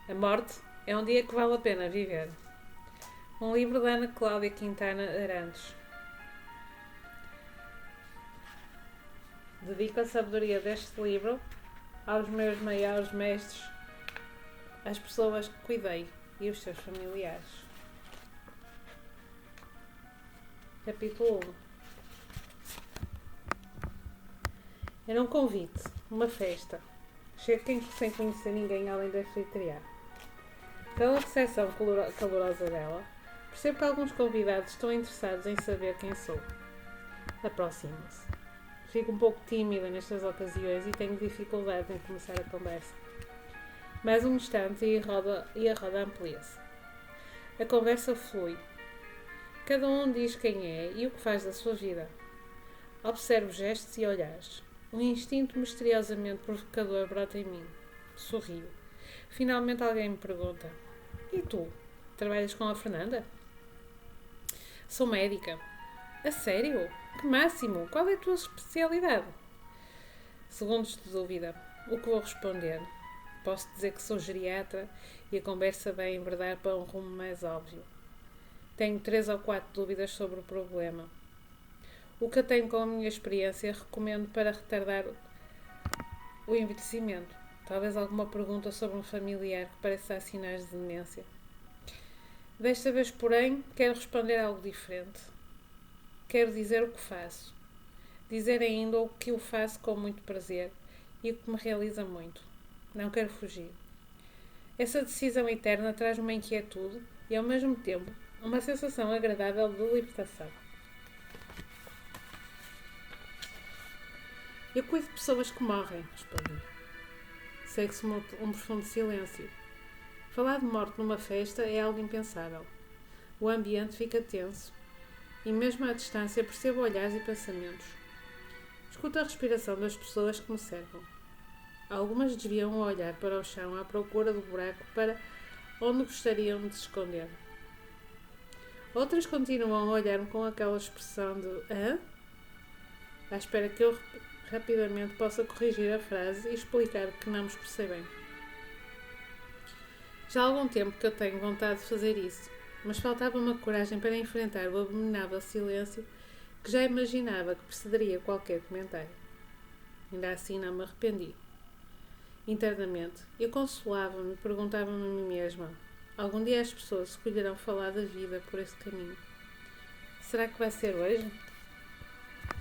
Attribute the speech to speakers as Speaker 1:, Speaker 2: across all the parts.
Speaker 1: A morte é um dia que vale a pena viver. Um livro da Ana Cláudia Quintana Arantes. Dedico a sabedoria deste livro aos meus maiores mestres, às pessoas que cuidei e os seus familiares. Capítulo 1. Era um convite, uma festa. Chego sem conhecer ninguém além da anfitriã. Pela recepção calorosa dela, percebo que alguns convidados estão interessados em saber quem sou. Aproximo-se. Fico um pouco tímida nestas ocasiões e tenho dificuldade em começar a conversa. Mais um instante e a roda amplia-se. A conversa flui. Cada um diz quem é e o que faz da sua vida. Observo gestos e olhares. Um instinto misteriosamente provocador brota em mim. Sorrio. Finalmente alguém me pergunta: e tu? Trabalhas com a Fernanda? Sou médica. A sério? Que máximo! Qual é a tua especialidade? Segundos de dúvida. O que vou responder? Posso dizer que sou geriatra e a conversa vai enverdar para um rumo mais óbvio. Tenho 3 ou 4 dúvidas sobre o problema. O que eu tenho com a minha experiência recomendo para retardar o envelhecimento. Talvez alguma pergunta sobre um familiar que pareça dar sinais de demência. Desta vez, porém, quero responder algo diferente. Quero dizer o que faço. Dizer ainda o que eu faço com muito prazer e o que me realiza muito. Não quero fugir. Essa decisão eterna traz uma inquietude e, ao mesmo tempo, uma sensação agradável de libertação. Eu cuido de pessoas que morrem, respondi. Segue-se um profundo silêncio. Falar de morte numa festa é algo impensável. O ambiente fica tenso e mesmo à distância percebo olhares e pensamentos. Escuto a respiração das pessoas que me cercam. Algumas desviam o olhar para o chão à procura do buraco para onde gostariam de se esconder. Outras continuam a olhar-me com aquela expressão de hã? À espera que eu rapidamente possa corrigir a frase e explicar que não me percebem. Já há algum tempo que eu tenho vontade de fazer isso, mas faltava-me a coragem para enfrentar o abominável silêncio que já imaginava que precederia qualquer comentário. Ainda assim não me arrependi. Internamente, eu consolava-me e perguntava-me a mim mesma: algum dia as pessoas escolherão falar da vida por esse caminho? Será que vai ser hoje?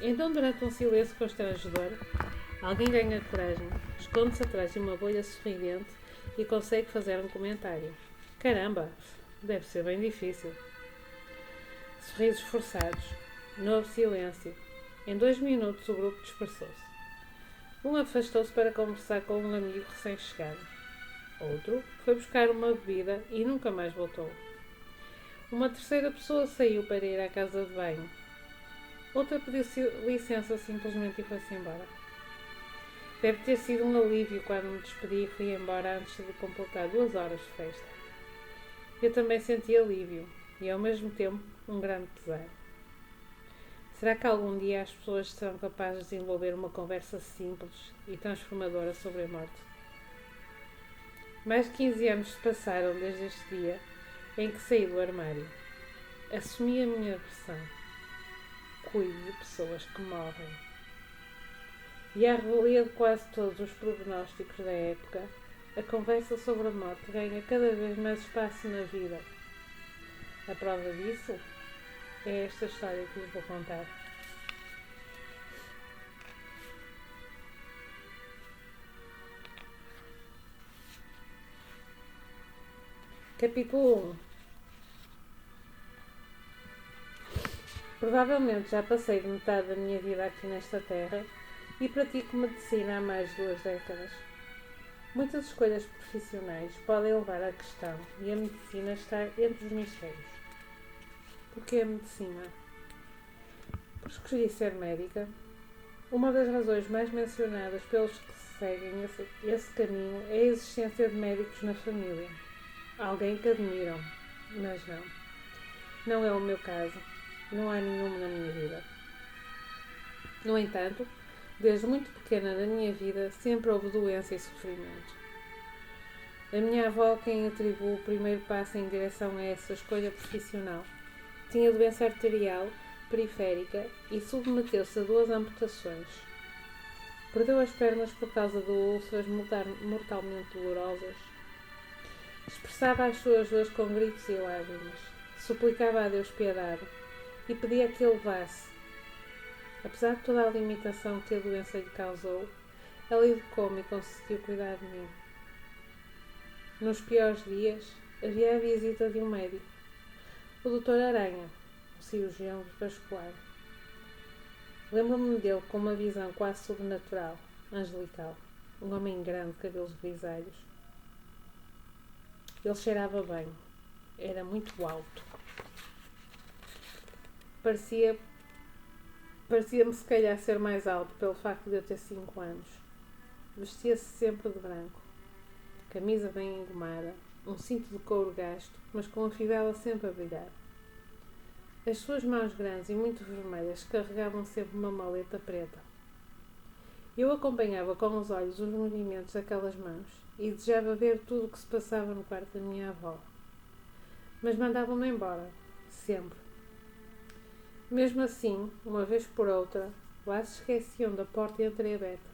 Speaker 1: Então, durante um silêncio constrangedor, alguém ganha coragem, esconde-se atrás de uma bolha sorridente e consegue fazer um comentário. Caramba, deve ser bem difícil. Sorrisos forçados. Novo silêncio. Em 2 minutos o grupo dispersou-se. Um afastou-se para conversar com um amigo recém-chegado. Outro foi buscar uma bebida e nunca mais voltou. Uma terceira pessoa saiu para ir à casa de banho. Outra pediu licença simplesmente e foi-se embora. Deve ter sido um alívio quando me despedi e fui embora antes de completar 2 horas de festa. Eu também senti alívio e, ao mesmo tempo, um grande pesar. Será que algum dia as pessoas serão capazes de desenvolver uma conversa simples e transformadora sobre a morte? Mais de 15 anos se passaram desde este dia em que saí do armário. Assumi a minha versão. Cuido de pessoas que morrem. E à revelia de quase todos os prognósticos da época, a conversa sobre a morte ganha cada vez mais espaço na vida. A prova disso é esta história que vos vou contar. Capítulo 1. Provavelmente já passei de metade da minha vida aqui nesta terra e pratico medicina há mais de 2 décadas. Muitas escolhas profissionais podem levar à questão e a medicina está entre os mistérios. Porquê a medicina? Por escolhi ser médica. Uma das razões mais mencionadas pelos que seguem esse caminho é a existência de médicos na família. Alguém que admiram, mas não. Não é o meu caso. Não há nenhum na minha vida. No entanto, desde muito pequena na minha vida, sempre houve doença e sofrimento. A minha avó, a quem atribuo o primeiro passo em direção a essa escolha profissional, tinha doença arterial periférica e submeteu-se a 2 amputações. Perdeu as pernas por causa de úlceras mortalmente dolorosas. Expressava as suas dores com gritos e lágrimas. Suplicava a Deus piedade e pedia que ele levasse. Apesar de toda a limitação que a doença lhe causou, ela educou-me e conseguiu cuidar de mim. Nos piores dias, havia a visita de um médico, o Dr. Aranha, um cirurgião vascular. Lembro-me dele com uma visão quase sobrenatural, angelical. Um homem grande, cabelos grisalhos. Ele cheirava bem. Era muito alto. Parecia-me se calhar ser mais alto pelo facto de eu ter 5 anos. Vestia-se sempre de branco. Camisa bem engomada, um cinto de couro gasto, mas com a fivela sempre a brilhar. As suas mãos grandes e muito vermelhas carregavam sempre uma maleta preta. Eu acompanhava com os olhos os movimentos daquelas mãos e desejava ver tudo o que se passava no quarto da minha avó. Mas mandavam-me embora, sempre. Mesmo assim, uma vez por outra, lá se esqueciam da porta entreaberta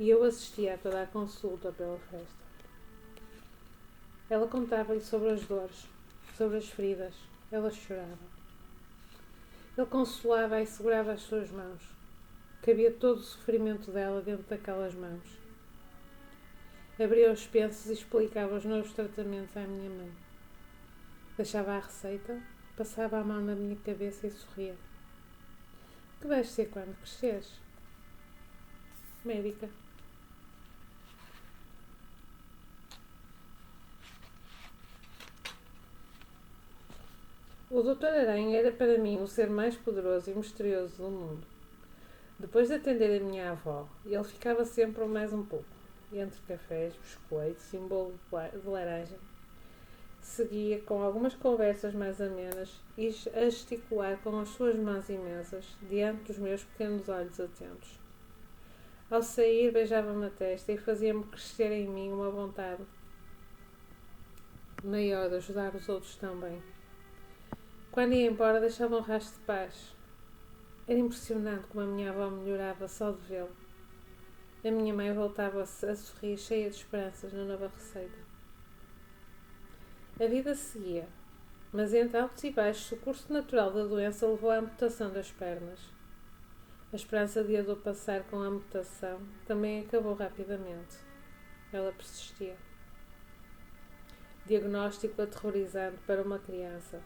Speaker 1: e eu assistia a toda a consulta pela festa. Ela contava-lhe sobre as dores, sobre as feridas. Ela chorava. Ele consolava e segurava as suas mãos. Cabia todo o sofrimento dela dentro daquelas mãos. Abria os pensos e explicava os novos tratamentos à minha mãe. Deixava a receita, passava a mão na minha cabeça e sorria. Que vais ser quando cresceres? Médica. O Dr. Aranha era para mim o ser mais poderoso e misterioso do mundo. Depois de atender a minha avó, ele ficava sempre mais um pouco, entre cafés, biscoitos e um bolo de laranja. Seguia com algumas conversas mais amenas e a gesticular com as suas mãos imensas diante dos meus pequenos olhos atentos. Ao sair, beijava-me a testa e fazia-me crescer em mim uma vontade maior de ajudar os outros também. Quando ia embora, deixava um rastro de paz. Era impressionante como a minha avó melhorava só de vê-lo. A minha mãe voltava-se a sorrir, cheia de esperanças na nova receita. A vida seguia, mas entre altos e baixos, o curso natural da doença levou à amputação das pernas. A esperança de a dor passar com a amputação também acabou rapidamente. Ela persistia. Diagnóstico aterrorizante para uma criança.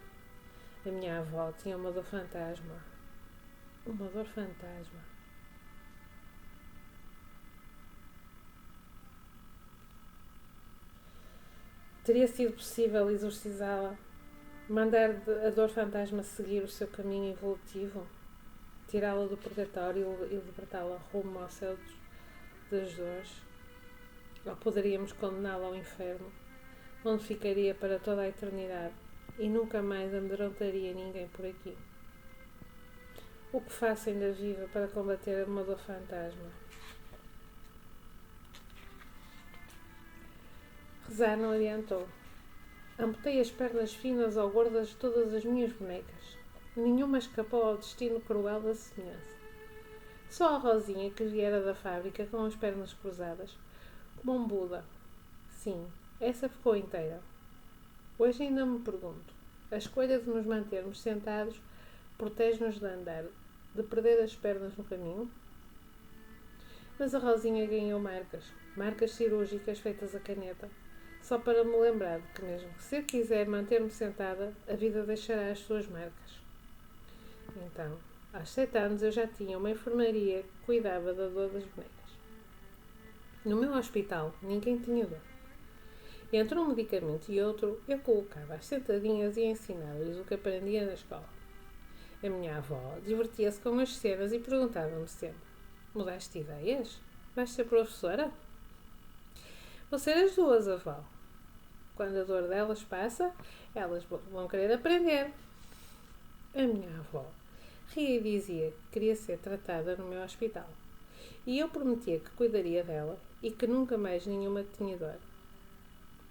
Speaker 1: A minha avó tinha uma dor fantasma. Uma dor fantasma. Teria sido possível exorcizá-la? Mandar a dor fantasma seguir o seu caminho evolutivo? Tirá-la do purgatório e libertá-la rumo ao céu das dores? Ou poderíamos condená-la ao inferno, onde ficaria para toda a eternidade e nunca mais amedrontaria ninguém por aqui? O que faço ainda viva para combater uma dor fantasma? Rezar não adiantou. Amputei as pernas finas ou gordas de todas as minhas bonecas. Nenhuma escapou ao destino cruel da semelhança. Só a Rosinha, que viera da fábrica com as pernas cruzadas, como um Buda. Sim, essa ficou inteira. Hoje ainda me pergunto, a escolha de nos mantermos sentados protege-nos de andar, de perder as pernas no caminho? Mas a Rosinha ganhou marcas cirúrgicas feitas a caneta, só para me lembrar de que mesmo que se eu quiser manter-me sentada, a vida deixará as suas marcas. Então, aos 7 anos eu já tinha uma enfermaria que cuidava da dor das bonecas. No meu hospital, ninguém tinha dor. Entre um medicamento e outro, eu colocava-as sentadinhas e ensinava-lhes o que aprendia na escola. A minha avó divertia-se com as cenas e perguntava-me sempre: mudaste ideias? Vais ser professora? Vou ser as duas, avó. Quando a dor delas passa, elas vão querer aprender. A minha avó ria e dizia que queria ser tratada no meu hospital. E eu prometia que cuidaria dela e que nunca mais nenhuma tinha dor.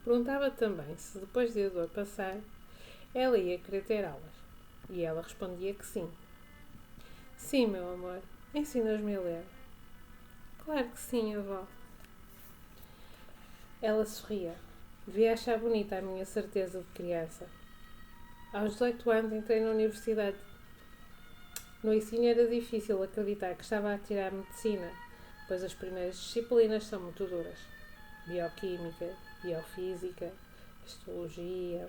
Speaker 1: Perguntava também se, depois de a dor passar, ela ia querer ter aulas. E ela respondia que sim. Sim, meu amor, ensinas-me a ler. Claro que sim, avó. Ela sorria. Devia achar bonita a minha certeza de criança. Aos 18 anos entrei na universidade. No ensino era difícil acreditar que estava a tirar medicina, pois as primeiras disciplinas são muito duras. Bioquímica, biofísica, histologia,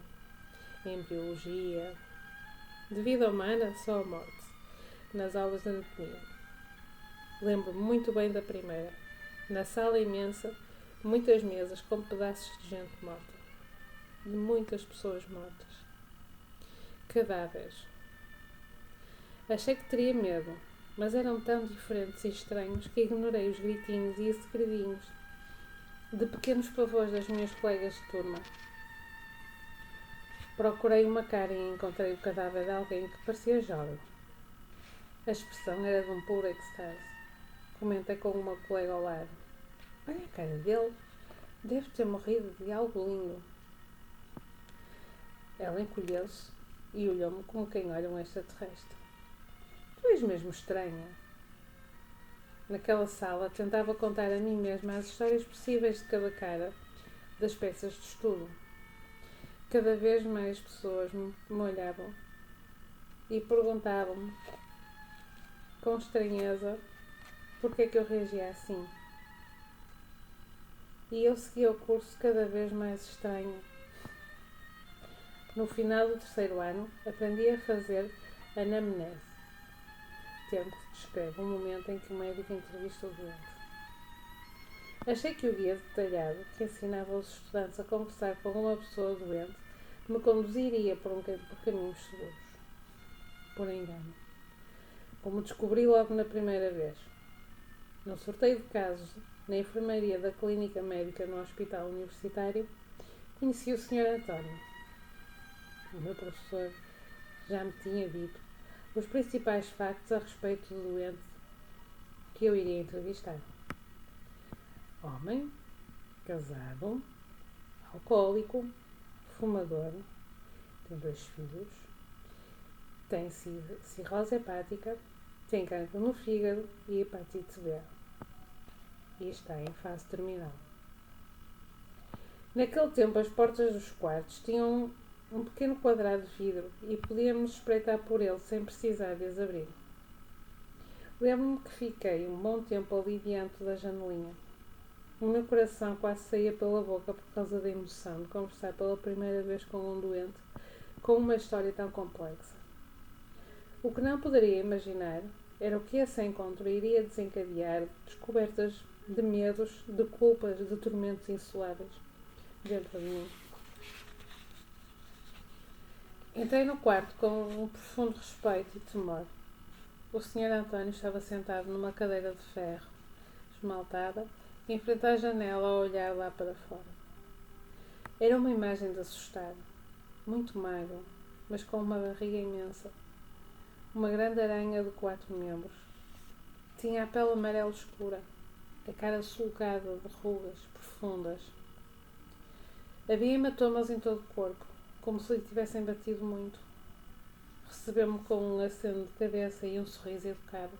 Speaker 1: embriologia. De vida humana, só a morte. Nas aulas de anatomia. Lembro-me muito bem da primeira. Na sala imensa, muitas mesas com pedaços de gente morta. De muitas pessoas mortas. Cadáveres. Achei que teria medo, mas eram tão diferentes e estranhos que ignorei os gritinhos e segredinhos de pequenos pavores das minhas colegas de turma. Procurei uma cara e encontrei o cadáver de alguém que parecia jovem. A expressão era de um puro êxtase. Comentei com uma colega ao lado. Olha a cara dele. Deve ter morrido de algo lindo. Ela encolheu-se e olhou-me como quem olha um extraterrestre. Tu és mesmo estranha. Naquela sala tentava contar a mim mesma as histórias possíveis de cada cara das peças de estudo. Cada vez mais pessoas me olhavam e perguntavam-me com estranheza porque é que eu reagia assim. E eu seguia o curso cada vez mais estranho. No final do terceiro ano, aprendi a fazer anamnese, termo que descreve o momento em que o médico entrevista o doente. Achei que o guia detalhado, que ensinava os estudantes a conversar com uma pessoa doente, me conduziria por caminhos seguros. Por engano. Como descobri logo na primeira vez. No sorteio de casos na enfermaria da clínica médica no hospital universitário, conheci o Sr. António. O meu professor já me tinha dito os principais factos a respeito do doente que eu iria entrevistar. Homem, casado, alcoólico, fumador, tem 2 filhos, tem cirrose hepática, tem cancro no fígado e hepatite B. E está em fase terminal. Naquele tempo, as portas dos quartos tinham um pequeno quadrado de vidro e podíamos espreitar por ele sem precisar de as abrir. Lembro-me que fiquei um bom tempo ali diante da janelinha. O meu coração quase saía pela boca por causa da emoção de conversar pela primeira vez com um doente com uma história tão complexa. O que não poderia imaginar era o que esse encontro iria desencadear descobertas de medos, de culpas, de tormentos insuláveis dentro de mim. Entrei no quarto com um profundo respeito e temor. O Sr. António estava sentado numa cadeira de ferro, esmaltada, em frente à janela a olhar lá para fora. Era uma imagem de assustar, muito magro, mas com uma barriga imensa. Uma grande aranha de 4 membros. Tinha a pele amarela escura, a cara sulcada de rugas profundas. Havia hematomas em todo o corpo, como se lhe tivessem batido muito. Recebeu-me com um aceno de cabeça e um sorriso educado,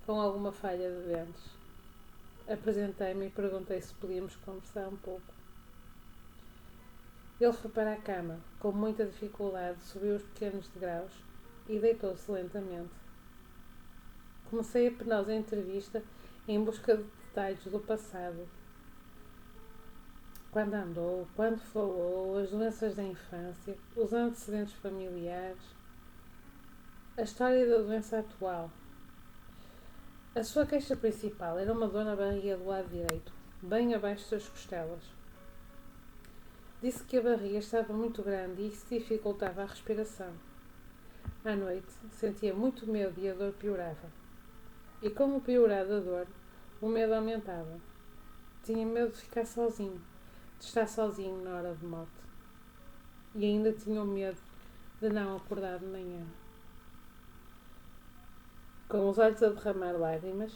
Speaker 1: com alguma falha de dentes. Apresentei-me e perguntei se podíamos conversar um pouco. Ele foi para a cama, com muita dificuldade, subiu os pequenos degraus e deitou-se lentamente. Comecei a penosa entrevista em busca de detalhes do passado. Quando andou, quando falou, as doenças da infância, os antecedentes familiares, a história da doença atual. A sua queixa principal era uma dor na barriga do lado direito, bem abaixo das costelas. Disse que a barriga estava muito grande e isso dificultava a respiração. À noite, sentia muito medo e a dor piorava. E como piorava a dor, o medo aumentava. Tinha medo de ficar sozinho, de estar sozinho na hora de morte. E ainda tinha o medo de não acordar de manhã. Com os olhos a derramar lágrimas,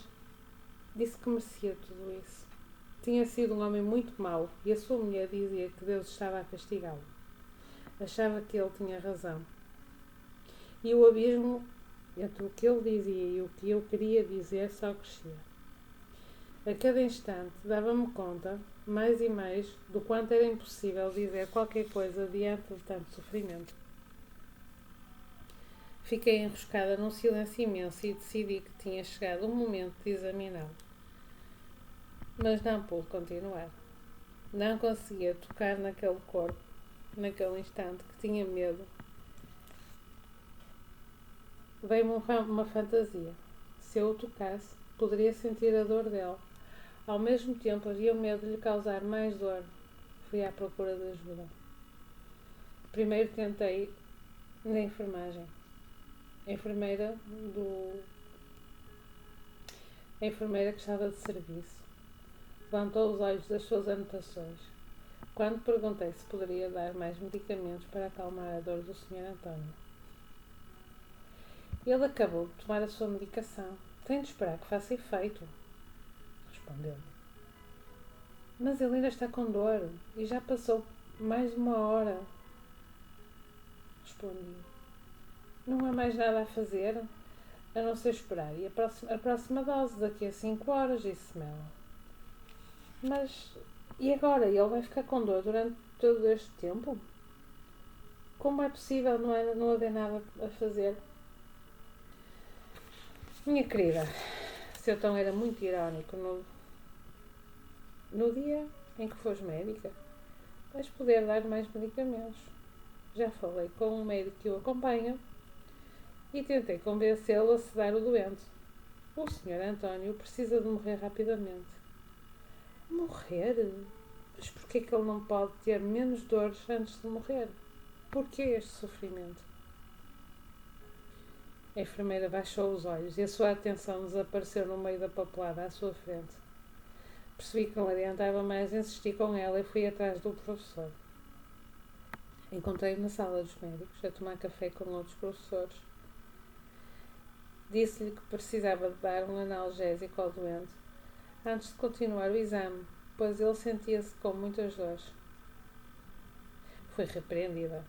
Speaker 1: disse que merecia tudo isso. Tinha sido um homem muito mau e a sua mulher dizia que Deus estava a castigá-lo. Achava que ele tinha razão. E o abismo entre o que ele dizia e o que eu queria dizer só crescia. A cada instante dava-me conta, mais e mais, do quanto era impossível dizer qualquer coisa diante de tanto sofrimento. Fiquei enroscada num silêncio imenso e decidi que tinha chegado o momento de examiná-lo. Mas não pude continuar. Não conseguia tocar naquele corpo, naquele instante, que tinha medo. Veio-me uma fantasia. Se eu o tocasse, poderia sentir a dor dele. Ao mesmo tempo, havia o medo de lhe causar mais dor. Fui à procura de ajuda. Primeiro tentei na enfermagem. A enfermeira que estava de serviço levantou os olhos das suas anotações. Quando perguntei se poderia dar mais medicamentos para acalmar a dor do Sr. António. Ele acabou de tomar a sua medicação. Tem de esperar que faça efeito, respondeu-me. Mas ele ainda está com dor e já passou mais de uma hora, respondi. Não há mais nada a fazer, a não ser esperar. E a próxima dose daqui a 5 horas, disse-me ela. Mas, e agora? Ele vai ficar com dor durante todo este tempo? Como é possível não haver nada a fazer? Minha querida, seu tom era muito irónico. No dia em que fores médica, vais poder dar mais medicamentos. Já falei com um médico que o acompanha e tentei convencê-lo a sedar o doente. O Sr. António precisa de morrer rapidamente. Morrer? Mas porquê que ele não pode ter menos dores antes de morrer? Porquê este sofrimento? A enfermeira baixou os olhos e a sua atenção desapareceu no meio da papelada à sua frente. Percebi que não adiantava mais insistir com ela e fui atrás do professor. Encontrei-o na sala dos médicos, a tomar café com outros professores. Disse-lhe que precisava de dar um analgésico ao doente antes de continuar o exame, pois ele sentia-se com muitas dores. Fui repreendida.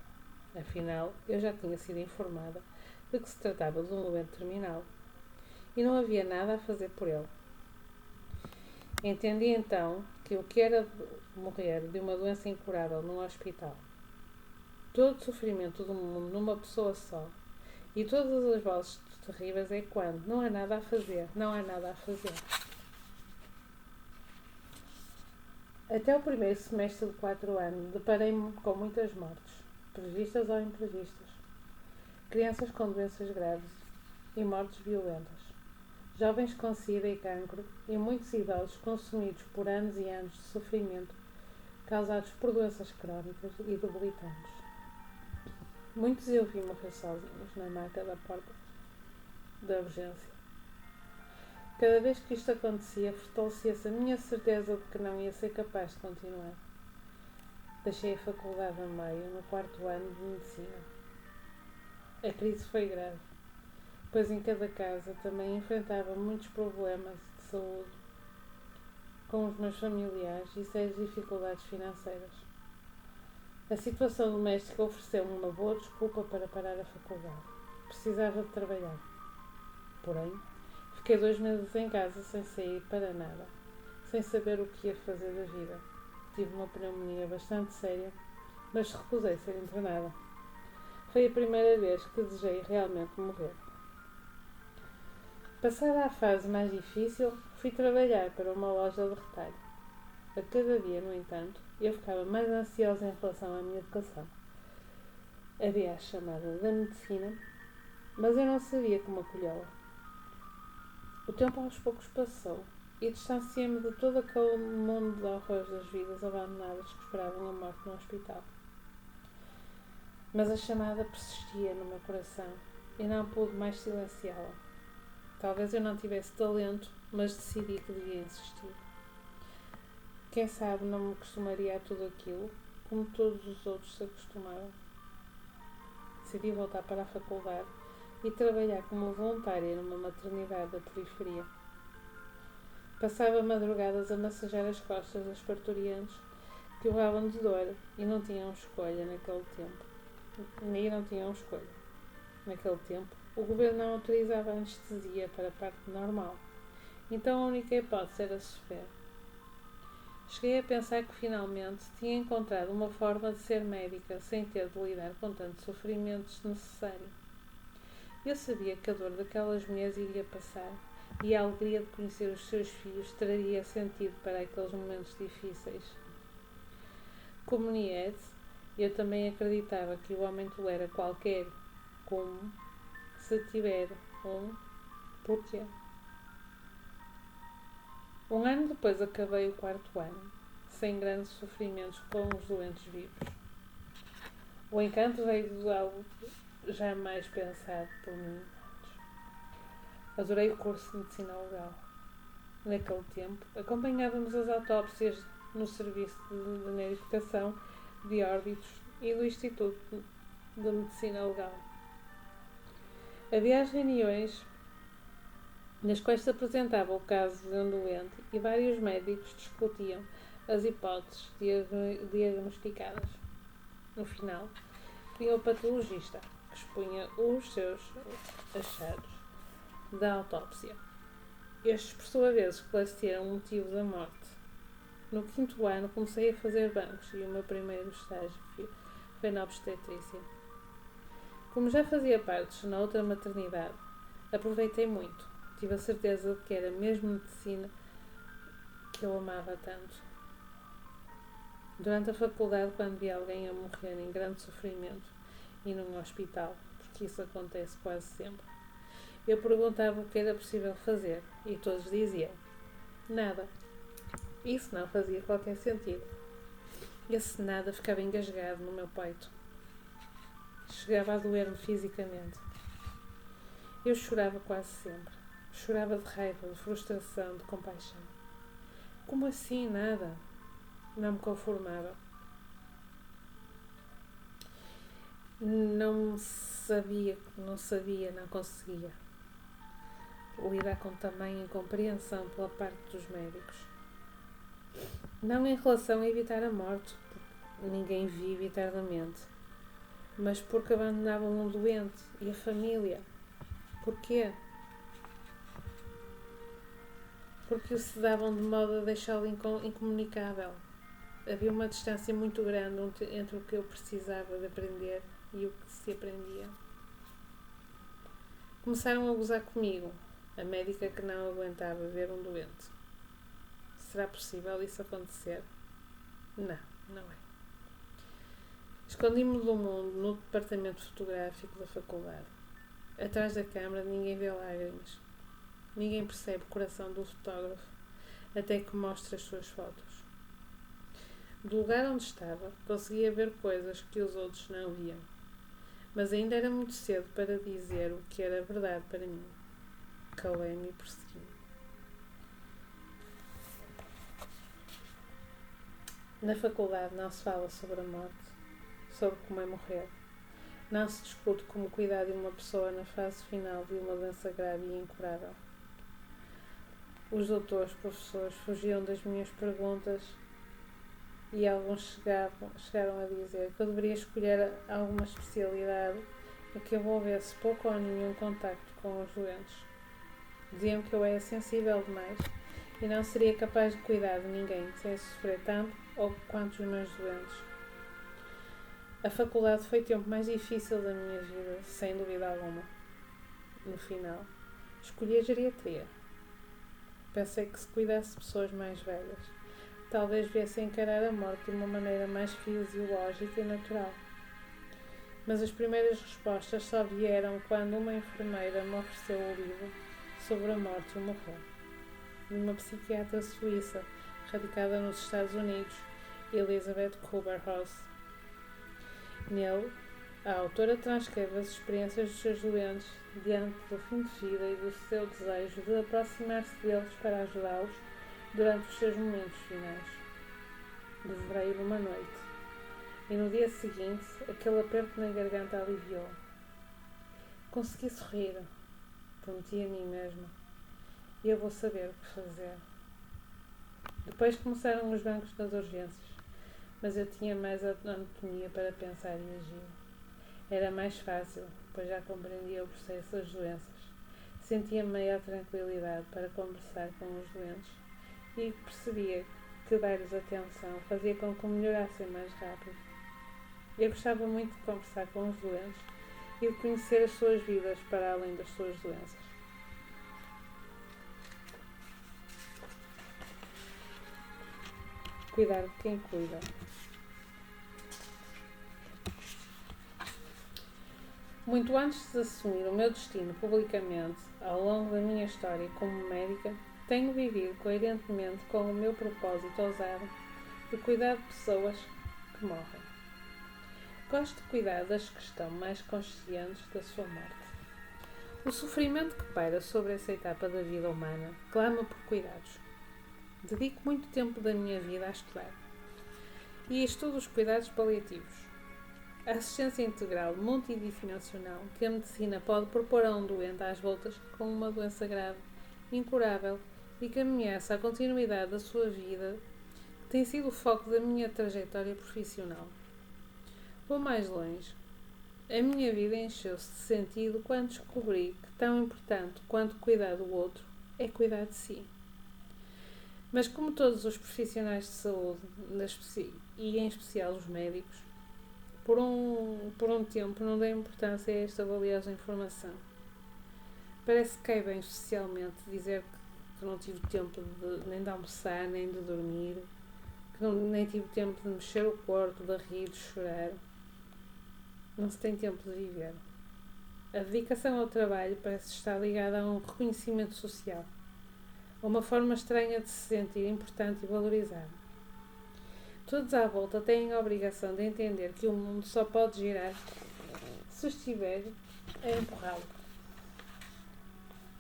Speaker 1: Afinal, eu já tinha sido informada de que se tratava de um doente terminal e não havia nada a fazer por ele. Entendi então que o que era morrer de uma doença incurável num hospital, todo o sofrimento do mundo numa pessoa só, e todas as vozes terríveis é quando não há nada a fazer, não há nada a fazer. Até o primeiro semestre de 4 anos, deparei-me com muitas mortes, previstas ou imprevistas. Crianças com doenças graves e mortes violentas. Jovens com sida e cancro e muitos idosos consumidos por anos e anos de sofrimento causados por doenças crónicas e debilitantes. Muitos eu vi morrer sozinhos na maca da porta da urgência. Cada vez que isto acontecia, fortalecia-se a minha certeza de que não ia ser capaz de continuar. Deixei a faculdade a meio, no 4º ano de medicina. A crise foi grave, pois em cada casa também enfrentava muitos problemas de saúde com os meus familiares e sérias dificuldades financeiras. A situação doméstica ofereceu-me uma boa desculpa para parar a faculdade. Precisava de trabalhar. Porém, fiquei 2 meses em casa sem sair para nada, sem saber o que ia fazer da vida. Tive uma pneumonia bastante séria, mas recusei ser internada. Foi a primeira vez que desejei realmente morrer. Passada a fase mais difícil, fui trabalhar para uma loja de retalho. A cada dia, no entanto, eu ficava mais ansiosa em relação à minha educação. Havia a chamada da medicina, mas eu não sabia como acolhê-la. O tempo aos poucos passou e distanciei-me de todo aquele mundo de horrores das vidas abandonadas que esperavam a morte no hospital. Mas a chamada persistia no meu coração e não pude mais silenciá-la. Talvez eu não tivesse talento, mas decidi que devia insistir. Quem sabe não me acostumaria a tudo aquilo, como todos os outros se acostumaram. Decidi voltar para a faculdade e trabalhar como voluntária numa maternidade da periferia. Passava madrugadas a massajar as costas das parturientes que urravam de dor e não tinham escolha naquele tempo. Naquele tempo, o governo não autorizava a anestesia para a parte normal, então a única hipótese era sofrer. Cheguei a pensar que finalmente tinha encontrado uma forma de ser médica sem ter de lidar com tanto sofrimento desnecessário. Eu sabia que a dor daquelas mulheres iria passar e a alegria de conhecer os seus filhos traria sentido para aqueles momentos difíceis. Como Nietzsche, eu também acreditava que o homem tolera qualquer como se tiver um porquê. Um ano depois acabei o 4º ano, sem grandes sofrimentos com os doentes vivos. O encanto veio de algo jamais pensado por mim. Adorei o curso de Medicina Legal. Naquele tempo, acompanhávamos as autópsias no Serviço de Verificação de Óbitos e do Instituto de Medicina Legal. Havia as reuniões nas quais se apresentava o caso de um doente e vários médicos discutiam as hipóteses diagnosticadas. No final, vinha o patologista, que expunha os seus achados da autópsia. Estes, por sua vez, esclareceram o motivo da morte. No 5º ano, comecei a fazer bancos e o meu primeiro estágio foi na obstetrícia. Como já fazia partos na outra maternidade, aproveitei muito. Tive a certeza de que era mesmo medicina que eu amava tanto. Durante a faculdade, quando vi alguém a morrer em grande sofrimento e num hospital, porque isso acontece quase sempre, eu perguntava o que era possível fazer e todos diziam: nada. Isso não fazia qualquer sentido. Esse nada ficava engasgado no meu peito. Chegava a doer-me fisicamente. Eu chorava quase sempre. Chorava de raiva, de frustração, de compaixão. Como assim nada? Não me conformava. Não conseguia lidar com tamanha incompreensão pela parte dos médicos. Não em relação a evitar a morte, porque ninguém vive eternamente, mas porque abandonavam um doente e a família. Porquê? Porque o sedavam de modo a deixá-lo incomunicável. Havia uma distância muito grande entre o que eu precisava de aprender e o que se aprendia. Começaram a gozar comigo, a médica que não aguentava ver um doente. Será possível isso acontecer? Não, não é. Escondi-me do mundo no departamento fotográfico da faculdade. Atrás da câmara ninguém vê lágrimas. Ninguém percebe o coração do fotógrafo até que mostra as suas fotos. Do lugar onde estava, conseguia ver coisas que os outros não viam. Mas ainda era muito cedo para dizer o que era verdade para mim. Calei-me e prossegui. Na faculdade não se fala sobre a morte, sobre como é morrer. Não se discute como cuidar de uma pessoa na fase final de uma doença grave e incurável. Os doutores, professores fugiam das minhas perguntas e alguns chegaram a dizer que eu deveria escolher alguma especialidade em que envolvesse pouco ou nenhum contacto com os doentes. Diziam que eu era sensível demais e não seria capaz de cuidar de ninguém sem sofrer tanto ou quanto os meus doentes. A faculdade foi o tempo mais difícil da minha vida, sem dúvida alguma. No final, escolhi a geriatria. Pensei que se cuidasse de pessoas mais velhas, talvez viesse a encarar a morte de uma maneira mais fisiológica e natural. Mas as primeiras respostas só vieram quando uma enfermeira me ofereceu o livro sobre a morte e o morrer, de uma psiquiatra suíça radicada nos Estados Unidos, Elizabeth Kübler-Ross. Nele, a autora transcreve as experiências dos seus doentes diante do fim de vida e do seu desejo de aproximar-se deles para ajudá-los durante os seus momentos finais. Devorei numa noite, e no dia seguinte aquele aperto na garganta aliviou. Consegui sorrir. Prometi a mim mesma: eu vou saber o que fazer. Depois começaram os bancos nas urgências, mas eu tinha mais autonomia para pensar e agir. Era mais fácil, pois já compreendia o processo das doenças. Sentia maior tranquilidade para conversar com os doentes e percebia que dar-lhes atenção fazia com que melhorassem mais rápido. Eu gostava muito de conversar com os doentes e de conhecer as suas vidas para além das suas doenças. Cuidar de quem cuida. Muito antes de assumir o meu destino publicamente, ao longo da minha história como médica, tenho vivido coerentemente com o meu propósito ousado de cuidar de pessoas que morrem. Gosto de cuidar das que estão mais conscientes da sua morte. O sofrimento que paira sobre essa etapa da vida humana clama por cuidados. Dedico muito tempo da minha vida a estudar e estudo os cuidados paliativos. A assistência integral multidimensional que a medicina pode propor a um doente às voltas com uma doença grave, incurável e que ameaça a continuidade da sua vida, tem sido o foco da minha trajetória profissional. Vou mais longe. A minha vida encheu-se de sentido quando descobri que tão importante quanto cuidar do outro é cuidar de si. Mas como todos os profissionais de saúde, e em especial os médicos, por um tempo não dei importância a esta valiosa informação. Parece que cai bem socialmente dizer que não tive tempo nem de almoçar, nem de dormir, que nem tive tempo de mexer o corpo, de rir, de chorar. Não se tem tempo de viver. A dedicação ao trabalho parece estar ligada a um reconhecimento social, a uma forma estranha de se sentir importante e valorizado. Todos à volta têm a obrigação de entender que o mundo só pode girar se estiver a empurrá-lo.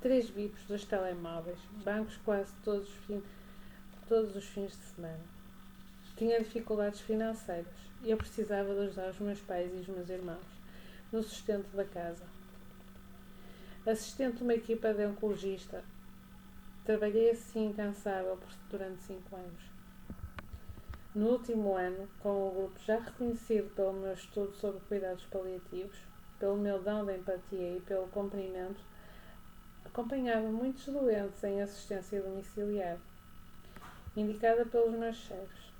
Speaker 1: 3 bipos dos telemóveis, bancos quase todos os fins de semana. Tinha dificuldades financeiras e eu precisava de ajudar os meus pais e os meus irmãos no sustento da casa. Assistente de uma equipa de oncologista, trabalhei assim incansável durante 5 anos. No último ano, com o grupo já reconhecido pelo meu estudo sobre cuidados paliativos, pelo meu dom de empatia e pelo cumprimento, acompanhava muitos doentes em assistência domiciliar, indicada pelos meus chefes.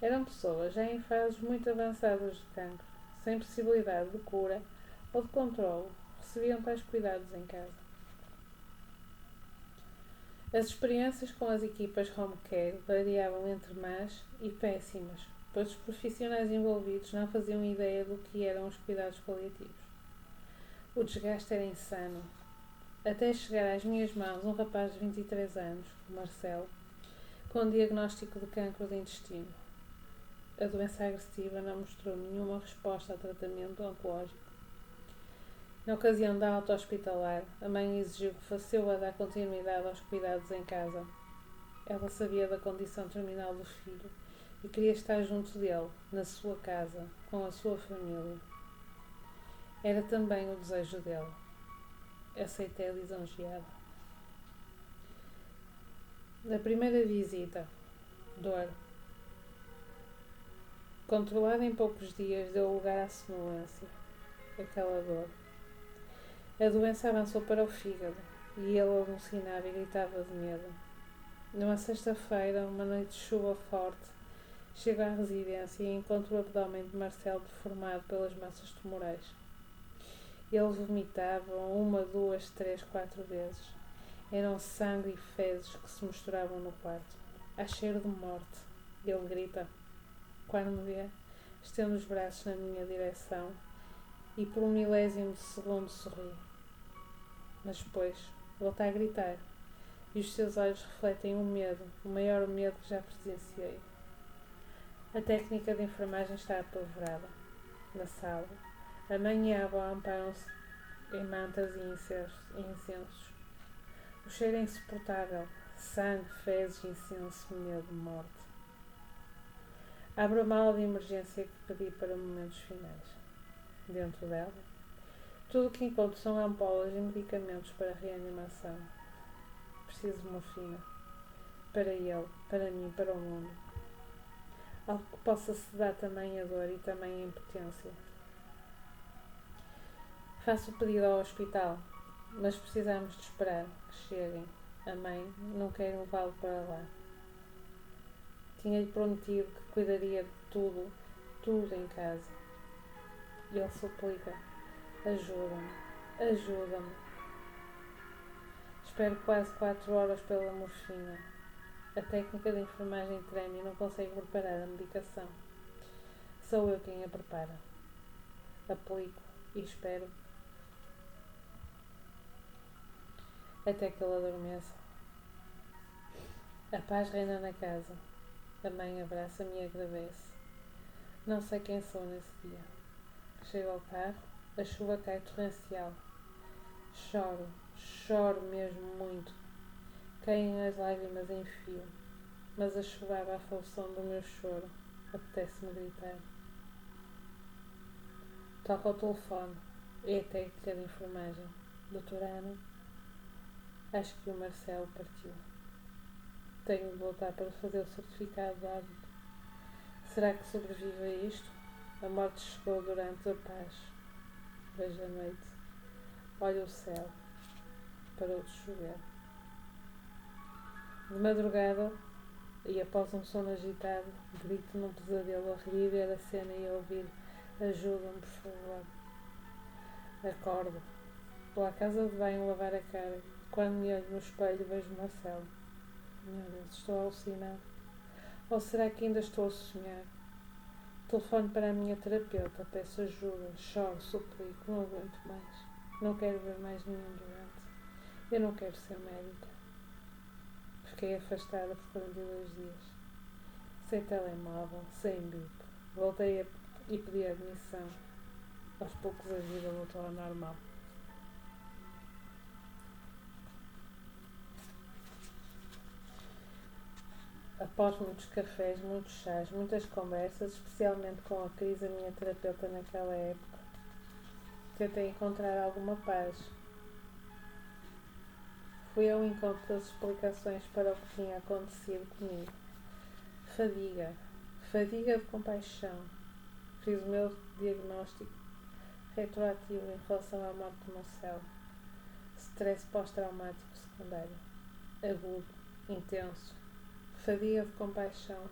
Speaker 1: Eram pessoas já em fases muito avançadas de cancro, sem possibilidade de cura ou de controlo, recebiam tais cuidados em casa. As experiências com as equipas home care variavam entre más e péssimas, pois os profissionais envolvidos não faziam ideia do que eram os cuidados paliativos. O desgaste era insano, até chegar às minhas mãos um rapaz de 23 anos, o Marcelo, com um diagnóstico de cancro de intestino. A doença agressiva não mostrou nenhuma resposta ao tratamento oncológico. Na ocasião da alta hospitalar, a mãe exigiu que fosse eu a dar continuidade aos cuidados em casa. Ela sabia da condição terminal do filho e queria estar junto dele, na sua casa, com a sua família. Era também o desejo dele. Aceitei lisonjeada. Na primeira visita, dor. Controlada em poucos dias, deu lugar à sonolência. Aquela dor. A doença avançou para o fígado e ele alucinava e gritava de medo. Numa sexta-feira, uma noite de chuva forte, chego à residência e encontro o abdômen de Marcelo deformado pelas massas tumorais. Ele vomitava 1, 2, 3, 4 vezes. Eram sangue e fezes que se misturavam no quarto. Há cheiro de morte. Ele grita. Quando me vê, estendo os braços na minha direção e por um milésimo de segundo sorri. Mas depois volta a gritar e os seus olhos refletem um medo, o maior medo que já presenciei. A técnica de enfermagem está apavorada. Na sala, a mãe e a avó amparam-se em mantas e incensos. O cheiro é insuportável. Sangue, fezes, incenso, medo, morte. Abro a mala de emergência que pedi para momentos finais. Dentro dela, tudo o que encontro são ampolas e medicamentos para reanimação. Preciso de morfina. para ele, para mim, para o mundo. Algo que possa sedar também a dor e também a impotência. Faço o pedido ao hospital, mas precisamos de esperar que cheguem. A mãe não quer levá-lo para lá. Tinha-lhe prometido que cuidaria de tudo, tudo em casa. E ele suplica: ajuda-me, ajuda-me. Espero quase 4 horas pela morfina. A técnica de enfermagem treme e não consegue preparar a medicação. Sou eu quem a prepara. Aplico e espero até que ele adormeça. A paz reina na casa. A mãe abraça-me e agradece. Não sei quem sou nesse dia. Chego ao carro, a chuva cai torrencial. Choro, choro mesmo muito. Caem as lágrimas em fio, mas a chuva abafa o som do meu choro. Apetece-me gritar. Toco ao telefone. É a técnica de enfermagem. Doutora Ana, acho que o Marcelo partiu. Tenho de voltar para fazer o certificado de óbito. Será que sobrevive a isto? A morte chegou durante a paz. Vejo a noite. Olho o céu. Parou de chover. De madrugada, e após um sono agitado, grito num pesadelo a reviver a cena e a ouvir: ajuda-me, por favor. Acordo. Vou à casa de banho lavar a cara. Quando me olho no espelho, vejo Marcelo. Meu Deus, estou alucinado. Ou será que ainda estou a sonhar? Telefono para a minha terapeuta, peço ajuda, choro, suplico, não aguento mais. Não quero ver mais nenhum doente. Eu não quero ser médica. Fiquei afastada por 42 dias. Sem telemóvel, sem bip. Voltei e pedi admissão. Aos poucos a vida voltou ao normal. Após muitos cafés, muitos chás, muitas conversas, especialmente com a Cris, a minha terapeuta naquela época, tentei encontrar alguma paz. Fui ao encontro das explicações para o que tinha acontecido comigo. Fadiga. Fadiga de compaixão. Fiz o meu diagnóstico retroativo em relação à morte do Marcelo. Stress pós-traumático secundário. Agudo. Intenso. Fadiga de compaixão.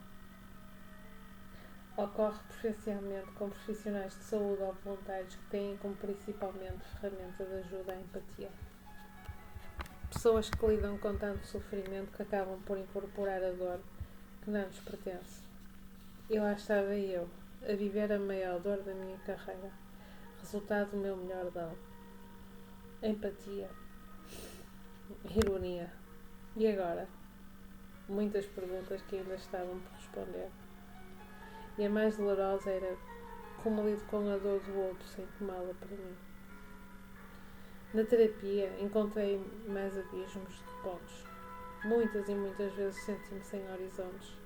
Speaker 1: Ocorre preferencialmente com profissionais de saúde ou voluntários que têm como principalmente ferramenta de ajuda a empatia. Pessoas que lidam com tanto sofrimento que acabam por incorporar a dor que não nos pertence. E lá estava eu, a viver a maior dor da minha carreira, resultado do meu melhor dom. Empatia. Ironia. E agora? Muitas perguntas que ainda estavam por responder. E a mais dolorosa era como lido com a dor do outro sem tomá-la para mim. Na terapia encontrei mais abismos de pontos. Muitas e muitas vezes senti-me sem horizontes.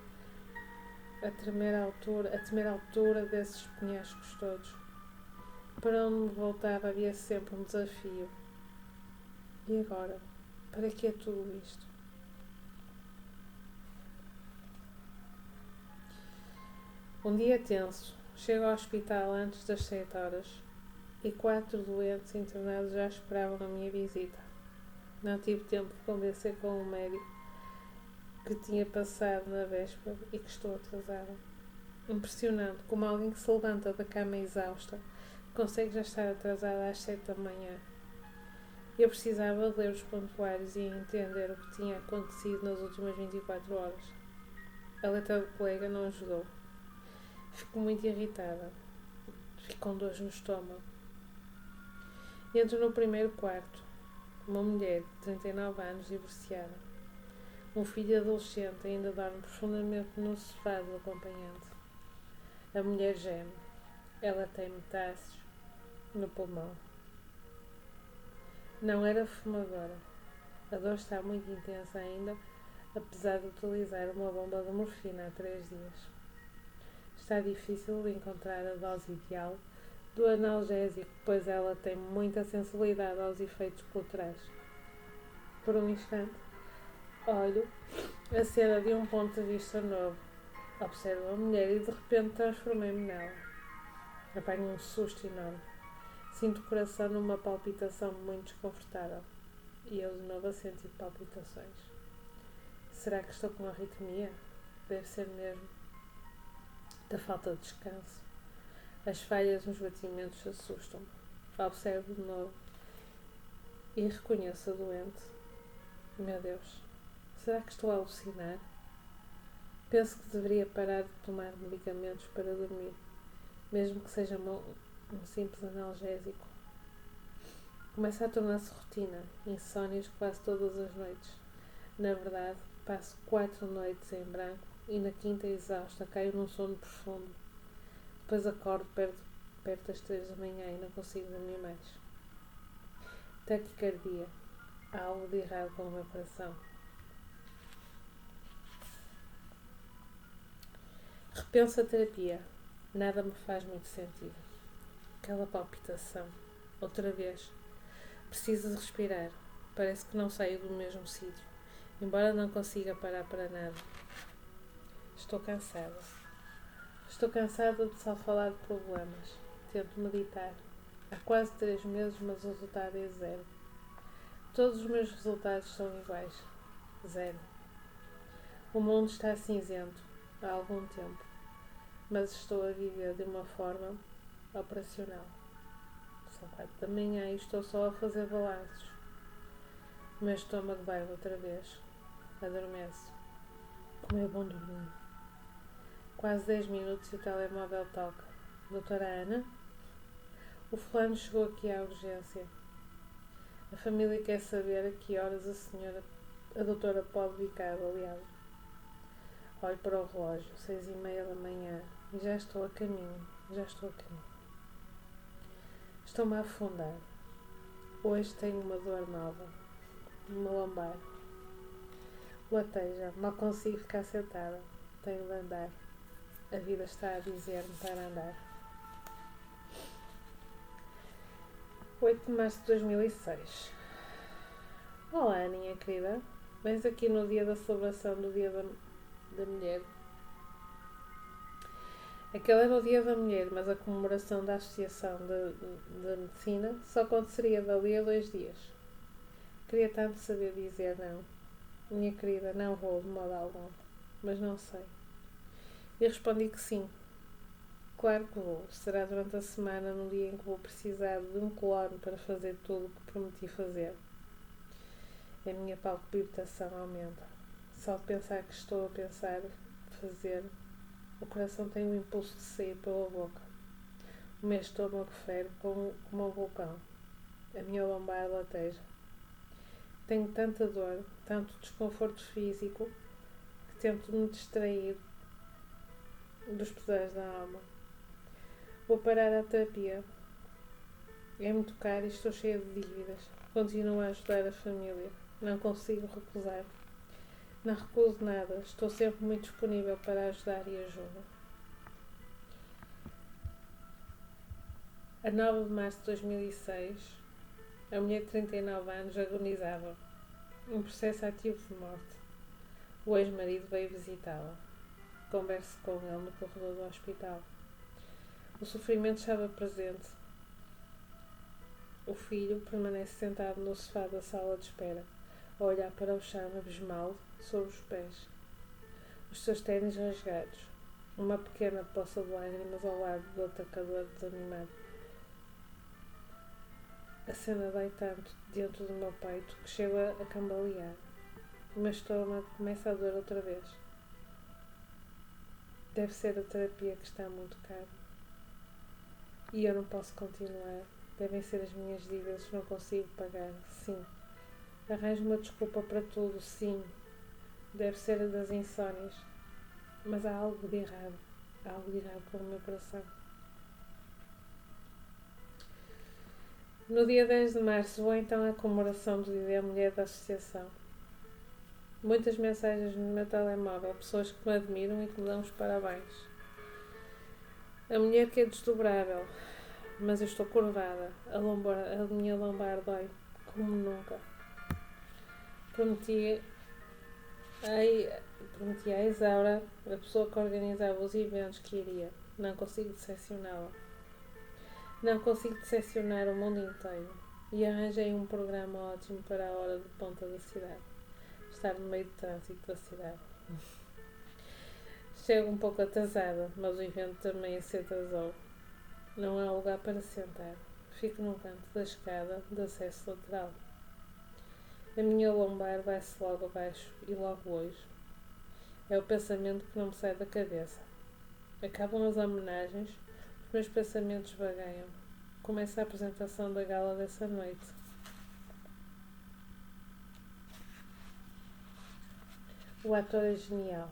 Speaker 1: A temer a altura desses penhascos todos. Para onde me voltava havia sempre um desafio. E agora? Para que é tudo isto? Um dia tenso. Chego ao hospital antes das 7 horas e 4 doentes internados já esperavam a minha visita. Não tive tempo de convencer com o médico que tinha passado na véspera e que estou atrasada. Impressionante como alguém que se levanta da cama exausta consegue já estar atrasada às 7 da manhã. Eu precisava de ler os prontuários e entender o que tinha acontecido nas últimas 24 horas. A letra do colega não ajudou. Fico muito irritada. Fico com dores no estômago. Entro no primeiro quarto. Uma mulher de 39 anos, divorciada. Um filho adolescente ainda dorme profundamente no sofá do acompanhante. A mulher geme. Ela tem metástases no pulmão. Não era fumadora. A dor está muito intensa ainda, apesar de utilizar uma bomba de morfina há 3 dias. Está difícil de encontrar a dose ideal do analgésico, pois ela tem muita sensibilidade aos efeitos colaterais. Por um instante, olho a cena de um ponto de vista novo. Observo a mulher e de repente transformei-me nela. Apanho um susto enorme. Sinto o coração numa palpitação muito desconfortável. E eu de novo a sentir palpitações. Será que estou com arritmia? Deve ser mesmo. Da falta de descanso. As falhas nos batimentos assustam-me. Observo de novo e reconheço a doente. Meu Deus, será que estou a alucinar? Penso que deveria parar de tomar medicamentos para dormir, mesmo que seja um simples analgésico. Começa a tornar-se rotina, insónias quase todas as noites. Na verdade, passo 4 noites em branco e na quinta exausta caio num sono profundo. Depois acordo perto das 3 da manhã e não consigo dormir mais. Taquicardia. Há algo de errado com o meu coração. Repenso a terapia. Nada me faz muito sentido. Aquela palpitação. Outra vez. Preciso de respirar. Parece que não saio do mesmo sítio. Embora não consiga parar para nada. Estou cansada. Estou cansada de só falar de problemas. Tento meditar. Há quase 3 meses, mas o resultado é 0. Todos os meus resultados são iguais. 0. O mundo está cinzento há algum tempo, mas estou a viver de uma forma operacional. São 4 da manhã e estou só a fazer balanços. O meu estômago vai outra vez. Adormeço. Como é bom dormir. Quase 10 minutos e o telemóvel toca. Doutora Ana? O fulano chegou aqui à urgência. A família quer saber a que horas a doutora pode vir cá avaliá-lo. Olho para o relógio, 6:30 da manhã, e já estou a caminho. Estou-me a afundar. Hoje tenho uma dor nova. Uma lombar. Lateja, mal consigo ficar sentada. Tenho de andar. A vida está a dizer-me para andar. 8 de março de 2006. Olá, Aninha querida. Vens aqui no dia da celebração do Dia da Mulher. Aquele era o Dia da Mulher, mas a comemoração da Associação de Medicina só aconteceria dali a 2 dias. Queria tanto saber dizer não. Minha querida, não vou de modo algum, mas não sei. E respondi que sim. Claro que vou. Será durante a semana, num dia em que vou precisar de um colono para fazer tudo o que prometi fazer. A minha palpitação aumenta. Só de pensar que estou a pensar fazer, o coração tem o impulso de sair pela boca. O meu estômago ferve como um vulcão. A minha lombar lateja. Tenho tanta dor, tanto desconforto físico, que tento me distrair dos pesares da alma. Vou parar a terapia. É muito caro e estou cheia de dívidas. Continuo a ajudar a família. Não consigo recusar. Não recuso nada. Estou sempre muito disponível para ajudar e ajuda. A 9 de março de 2006, a mulher de 39 anos agonizava. Um processo ativo de morte. O ex-marido veio visitá-la. Converso com ele no corredor do hospital. O sofrimento estava presente. O filho permanece sentado no sofá da sala de espera, a olhar para o chão abismal sobre os pés. Os seus ténis rasgados. Uma pequena poça de lágrimas ao lado do atacador desanimado. A cena dói tanto dentro do meu peito que chego a cambalear. O meu estômago começa a doer outra vez. Deve ser a terapia que está muito cara. E eu não posso continuar. Devem ser as minhas dívidas que não consigo pagar. Sim. Arranjo uma desculpa para tudo. Sim. Deve ser a das insónias. Mas há algo de errado. Há algo de errado com o meu coração. No dia 10 de março vou então à comemoração do Dia da Mulher da Associação. Muitas mensagens no meu telemóvel. Pessoas que me admiram e que me dão os parabéns. A mulher que é desdobrável, mas eu estou curvada. A minha lombar dói como nunca. Prometi Aí, prometi à Isaura, a pessoa que organizava os eventos que iria. Não consigo decepcioná-la. Não consigo decepcionar o mundo inteiro. E arranjei um programa ótimo para a hora de ponta da cidade. Estar no meio do trânsito da cidade. Chego um pouco atrasada, mas o evento também se atrasou. Não há lugar para sentar. Fico num canto da escada de acesso lateral. A minha lombar vai-se logo abaixo e logo hoje. É o pensamento que não me sai da cabeça. Acabam as homenagens, os meus pensamentos vagueiam. Começa a apresentação da gala dessa noite. O ator é genial.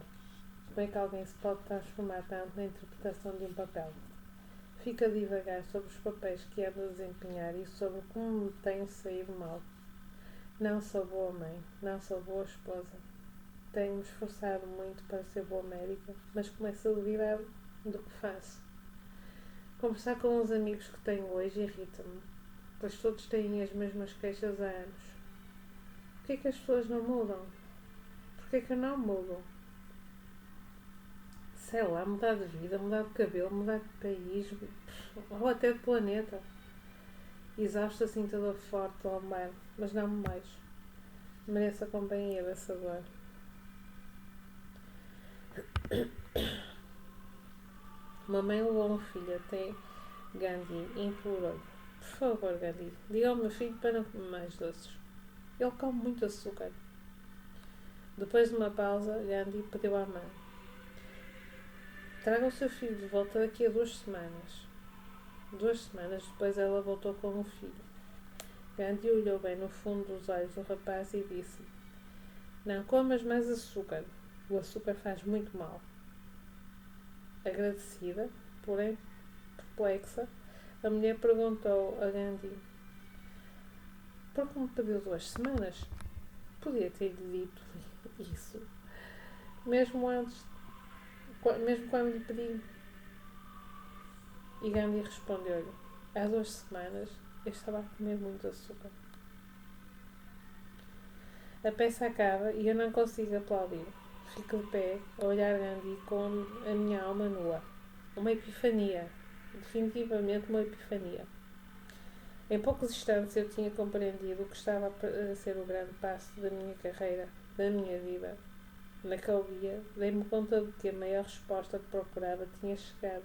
Speaker 1: Como é que alguém se pode transformar tanto na interpretação de um papel? Fico a divagar sobre os papéis que há de desempenhar e sobre como me tenho saído mal. Não sou boa mãe, não sou boa esposa. Tenho-me esforçado muito para ser boa médica, mas começo a duvidar do que faço. Conversar com os amigos que tenho hoje irrita-me, pois todos têm as mesmas queixas há anos. Porquê é que as pessoas não mudam? Porquê é que eu não mudo? Sei lá, mudar de vida, mudar de cabelo, mudar de país, ou até de planeta. Exausto assim toda forte ao mar, mas não mais. Mereço a companhia dessa dor. Uma mãe levou um filho até Gandhi e implorou-lhe: por favor, Gandhi, diga ao meu filho para não comer mais doces. Ele come muito açúcar. Depois de uma pausa, Gandhi pediu à mãe: traga o seu filho de volta daqui a 2 semanas. 2 semanas depois ela voltou com o filho. Gandhi olhou bem no fundo dos olhos do rapaz e disse: não comas mais açúcar. O açúcar faz muito mal. Agradecida, porém perplexa, a mulher perguntou a Gandhi: por que me pediu 2 semanas? Podia ter-lhe dito isso. Mesmo antes, mesmo quando lhe pedi. E Gandhi respondeu-lhe: há 2 semanas eu estava a comer muito açúcar. A peça acaba e eu não consigo aplaudir. Fico de pé a olhar Gandhi com a minha alma nua. Uma epifania. Definitivamente uma epifania. Em poucos instantes eu tinha compreendido o que estava a ser o grande passo da minha carreira, da minha vida. Naquele dia, dei-me conta de que a maior resposta que procurava tinha chegado.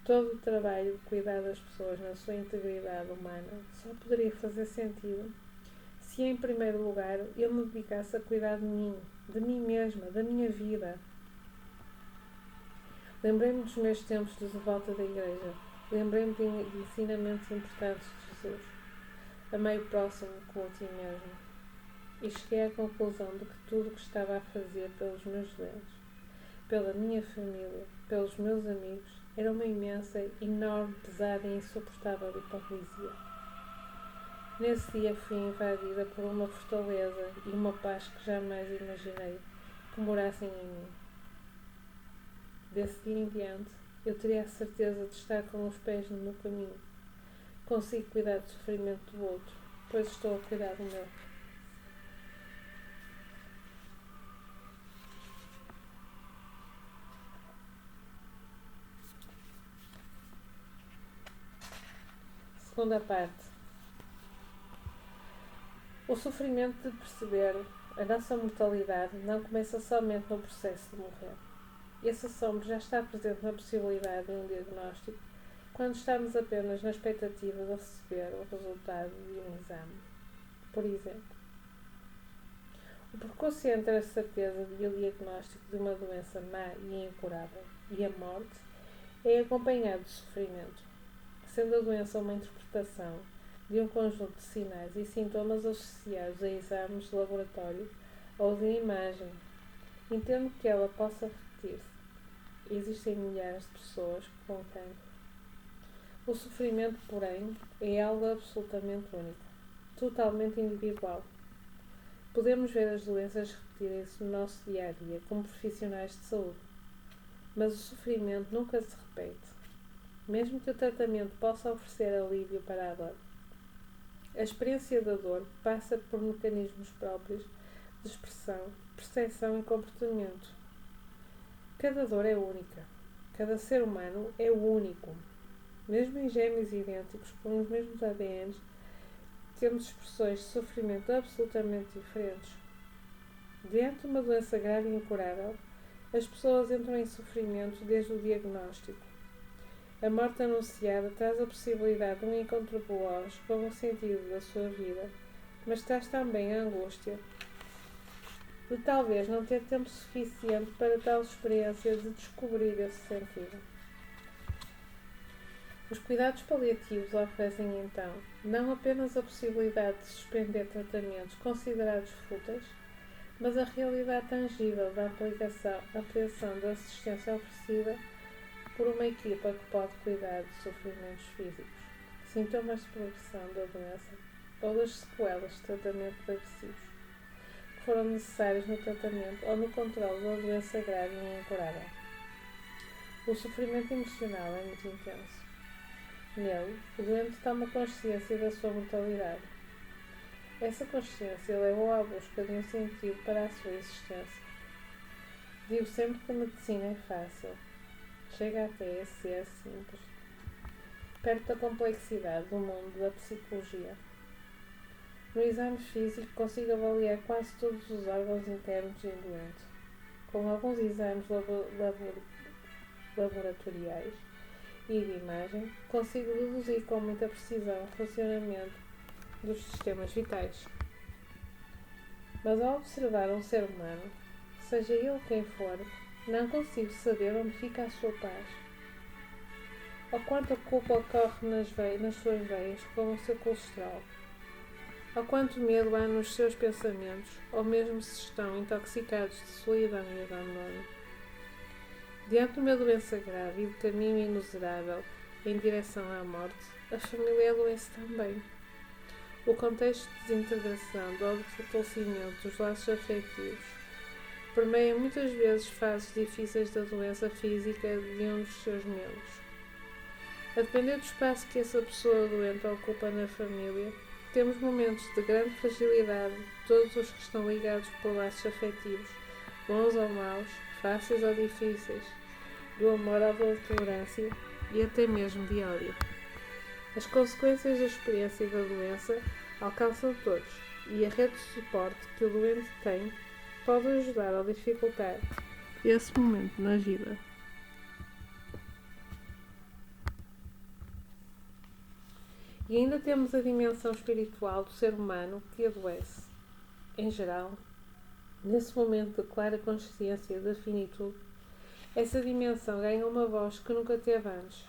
Speaker 1: Todo o trabalho de cuidar das pessoas na sua integridade humana só poderia fazer sentido se, em primeiro lugar, eu me dedicasse a cuidar de mim mesma, da minha vida. Lembrei-me dos meus tempos de volta da igreja. Lembrei-me de ensinamentos importantes de Jesus. Amei o próximo como a ti mesmo. E cheguei à conclusão de que tudo o que estava a fazer pelos meus doentes, pela minha família, pelos meus amigos, era uma imensa, enorme, pesada e insuportável hipocrisia. Nesse dia fui invadida por uma fortaleza e uma paz que jamais imaginei que morassem em mim. Desse dia em diante, eu teria a certeza de estar com os pés no meu caminho. Consigo cuidar do sofrimento do outro, pois estou a cuidar do meu. Segunda parte. O sofrimento de perceber a nossa mortalidade não começa somente no processo de morrer. Esse assombro já está presente na possibilidade de um diagnóstico quando estamos apenas na expectativa de receber o resultado de um exame. Por exemplo, o percurso entre a certeza de o diagnóstico de uma doença má e incurável e a morte é acompanhado de sofrimento, sendo a doença uma interpretação de um conjunto de sinais e sintomas associados a exames de laboratório ou de imagem. Entendo que ela possa repetir-se. Existem milhares de pessoas com cancro. O sofrimento, porém, é algo absolutamente único, totalmente individual. Podemos ver as doenças repetirem-se no nosso dia-a-dia como profissionais de saúde, mas o sofrimento nunca se repete, mesmo que o tratamento possa oferecer alívio para a dor. A experiência da dor passa por mecanismos próprios de expressão, percepção e comportamento. Cada dor é única. Cada ser humano é único. Mesmo em gêmeos idênticos, com os mesmos ADNs, temos expressões de sofrimento absolutamente diferentes. Diante de uma doença grave e incurável, as pessoas entram em sofrimento desde o diagnóstico. A morte anunciada traz a possibilidade de um encontro veloz com o sentido da sua vida, mas traz também a angústia de talvez não ter tempo suficiente para tal experiência de descobrir esse sentido. Os cuidados paliativos oferecem, então, não apenas a possibilidade de suspender tratamentos considerados fúteis, mas a realidade tangível da ampliação da assistência oferecida por uma equipa que pode cuidar de sofrimentos físicos, sintomas de progressão da doença ou das sequelas de tratamento agressivos que foram necessários no tratamento ou no controle da doença grave e incurável. O sofrimento emocional é muito intenso. Nele, o doente toma consciência da sua mortalidade. Essa consciência leva-o à busca de um sentido para a sua existência. Digo sempre que a medicina é fácil. Chega até a ser simples. Perto da complexidade do mundo da psicologia. No exame físico consigo avaliar quase todos os órgãos internos de um doente. Com alguns exames laboratoriais e de imagem, consigo deduzir com muita precisão o funcionamento dos sistemas vitais. Mas ao observar um ser humano, seja ele quem for, não consigo saber onde fica a sua paz, ou quanto a culpa ocorre nas suas veias com o seu colesterol, ou quanto medo há nos seus pensamentos, ou mesmo se estão intoxicados de solidão e abandono. Diante de uma doença grave e de caminho inuserável em direção à morte, a família adoece também. O contexto de desintegração ou de fortalecimento dos laços afetivos permeia muitas vezes fases difíceis da doença física de um dos seus membros. A depender do espaço que essa pessoa doente ocupa na família, temos momentos de grande fragilidade, todos os que estão ligados por laços afetivos, bons ou maus, fáceis ou difíceis, do amor à tolerância e até mesmo de ódio. As consequências da experiência da doença alcançam todos e a rede de suporte que o doente tem pode ajudar ou dificultar esse momento na vida. E ainda temos a dimensão espiritual do ser humano que adoece. Em geral, nesse momento de clara consciência da finitude, essa dimensão ganha uma voz que nunca teve antes.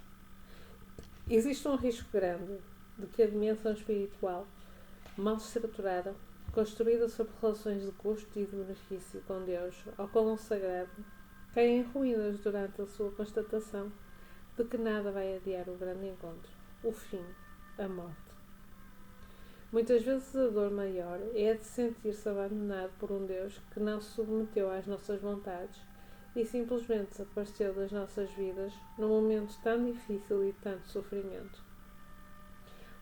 Speaker 1: Existe um risco grande de que a dimensão espiritual, mal estruturada, construída sobre relações de custo e de benefício com Deus ou com o sagrado, caia em ruínas durante a sua constatação de que nada vai adiar o grande encontro, o fim, a morte. Muitas vezes a dor maior é a de sentir-se abandonado por um Deus que não se submeteu às nossas vontades e simplesmente desapareceu das nossas vidas num momento tão difícil e de tanto sofrimento.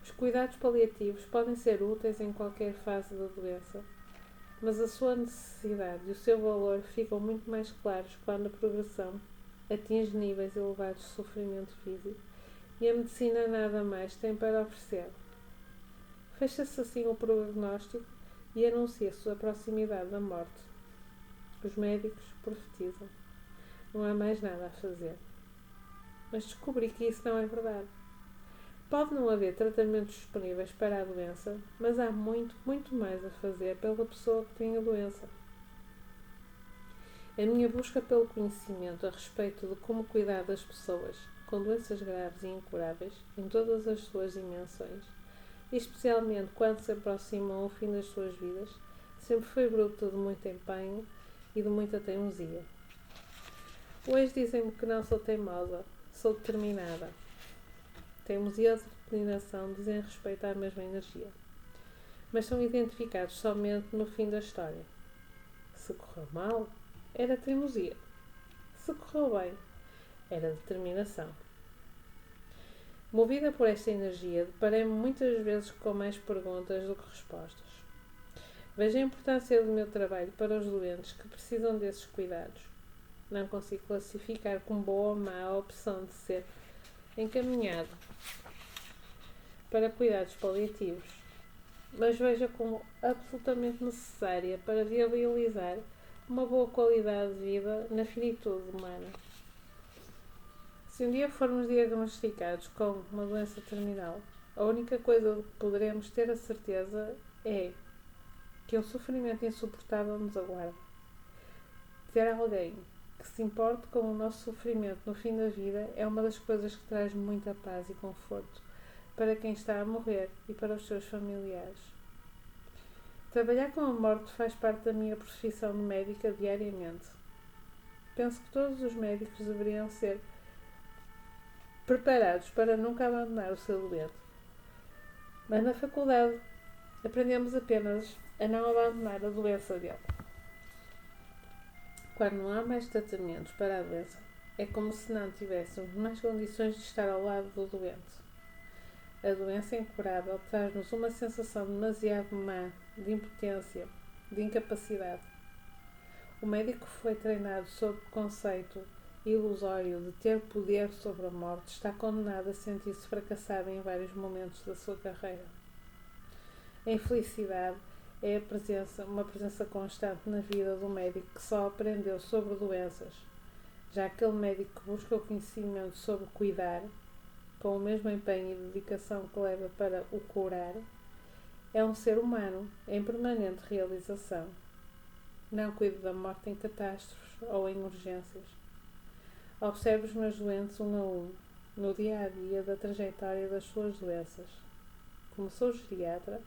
Speaker 1: Os cuidados paliativos podem ser úteis em qualquer fase da doença, mas a sua necessidade e o seu valor ficam muito mais claros quando a progressão atinge níveis elevados de sofrimento físico e a medicina nada mais tem para oferecer. Fecha-se assim o prognóstico e anuncia-se a proximidade da morte. Os médicos profetizam. Não há mais nada a fazer. Mas descobri que isso não é verdade. Pode não haver tratamentos disponíveis para a doença, mas há muito, muito mais a fazer pela pessoa que tem a doença. A minha busca pelo conhecimento a respeito de como cuidar das pessoas com doenças graves e incuráveis, em todas as suas dimensões, e especialmente quando se aproximam ao fim das suas vidas, sempre foi bruta de muito empenho e de muita teimosia. Hoje dizem-me que não sou teimosa, sou determinada. Teimosia e determinação dizem respeito à mesma energia, mas são identificados somente no fim da história. Se correu mal, era teimosia. Se correu bem, era determinação. Movida por esta energia, deparei-me muitas vezes com mais perguntas do que respostas. Vejo a importância do meu trabalho para os doentes que precisam desses cuidados. Não consigo classificar como boa ou má a opção de ser encaminhado para cuidados paliativos, mas vejo como absolutamente necessária para viabilizar uma boa qualidade de vida na finitude humana. Se um dia formos diagnosticados com uma doença terminal, a única coisa de que poderemos ter a certeza é que um sofrimento insuportável nos aguarda. Ter alguém que se importe com o nosso sofrimento no fim da vida é uma das coisas que traz muita paz e conforto para quem está a morrer e para os seus familiares. Trabalhar com a morte faz parte da minha profissão de médica diariamente. Penso que todos os médicos deveriam ser preparados para nunca abandonar o seu doente. Mas na faculdade aprendemos apenas a não abandonar a doença dele. Quando não há mais tratamentos para a doença, é como se não tivéssemos mais condições de estar ao lado do doente. A doença incurável traz-nos uma sensação demasiado má de impotência, de incapacidade. O médico que foi treinado sob o conceito ilusório de ter poder sobre a morte está condenado a sentir-se fracassado em vários momentos da sua carreira. A infelicidade é uma presença constante na vida do médico que só aprendeu sobre doenças, já aquele médico que busca o conhecimento sobre cuidar, com o mesmo empenho e dedicação que leva para o curar, é um ser humano em permanente realização. Não cuido da morte em catástrofes ou em urgências. Observo os meus doentes um a um, no dia a dia da trajetória das suas doenças. Como sou geriatra,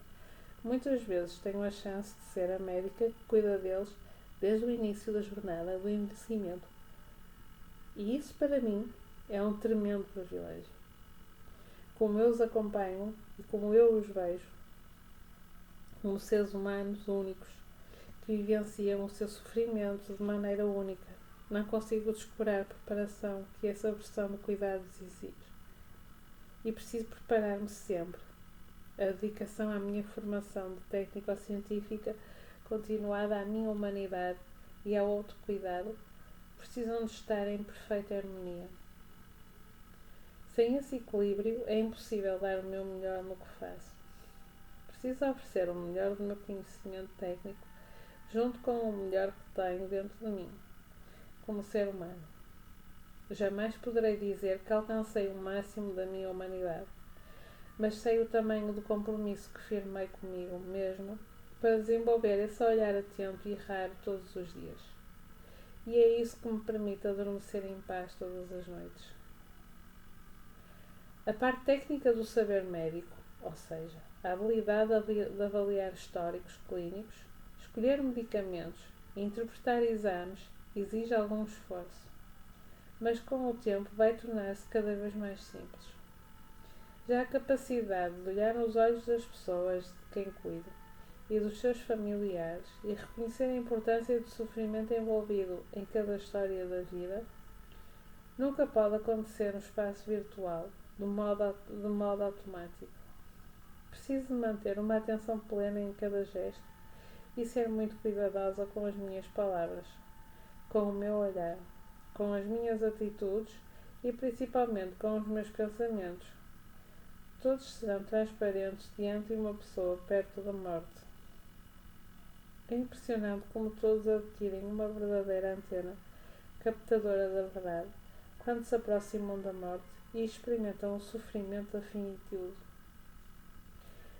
Speaker 1: muitas vezes tenho a chance de ser a médica que cuida deles desde o início da jornada do envelhecimento. E isso, para mim, é um tremendo privilégio. Como eu os acompanho e como eu os vejo, como seres humanos únicos que vivenciam o seu sofrimento de maneira única, não consigo descurar a preparação que essa versão de cuidados exige. E preciso preparar-me sempre. A dedicação à minha formação de técnico-científica, continuada à minha humanidade e ao autocuidado, precisam de estar em perfeita harmonia. Sem esse equilíbrio, é impossível dar o meu melhor no que faço. Preciso oferecer o melhor do meu conhecimento técnico, junto com o melhor que tenho dentro de mim, como ser humano. Jamais poderei dizer que alcancei o máximo da minha humanidade, mas sei o tamanho do compromisso que firmei comigo mesmo para desenvolver esse olhar atento e raro todos os dias. E é isso que me permite adormecer em paz todas as noites. A parte técnica do saber médico, ou seja, a habilidade de avaliar históricos clínicos, escolher medicamentos e interpretar exames, exige algum esforço, mas com o tempo vai tornar-se cada vez mais simples. Já a capacidade de olhar nos olhos das pessoas de quem cuido e dos seus familiares e reconhecer a importância do sofrimento envolvido em cada história da vida nunca pode acontecer no espaço virtual de modo automático. Preciso de manter uma atenção plena em cada gesto e ser muito cuidadosa com as minhas palavras, com o meu olhar, com as minhas atitudes e principalmente com os meus pensamentos. Todos serão transparentes diante de uma pessoa perto da morte. É impressionante como todos adquirem uma verdadeira antena captadora da verdade quando se aproximam da morte e experimentam o sofrimento da finitude.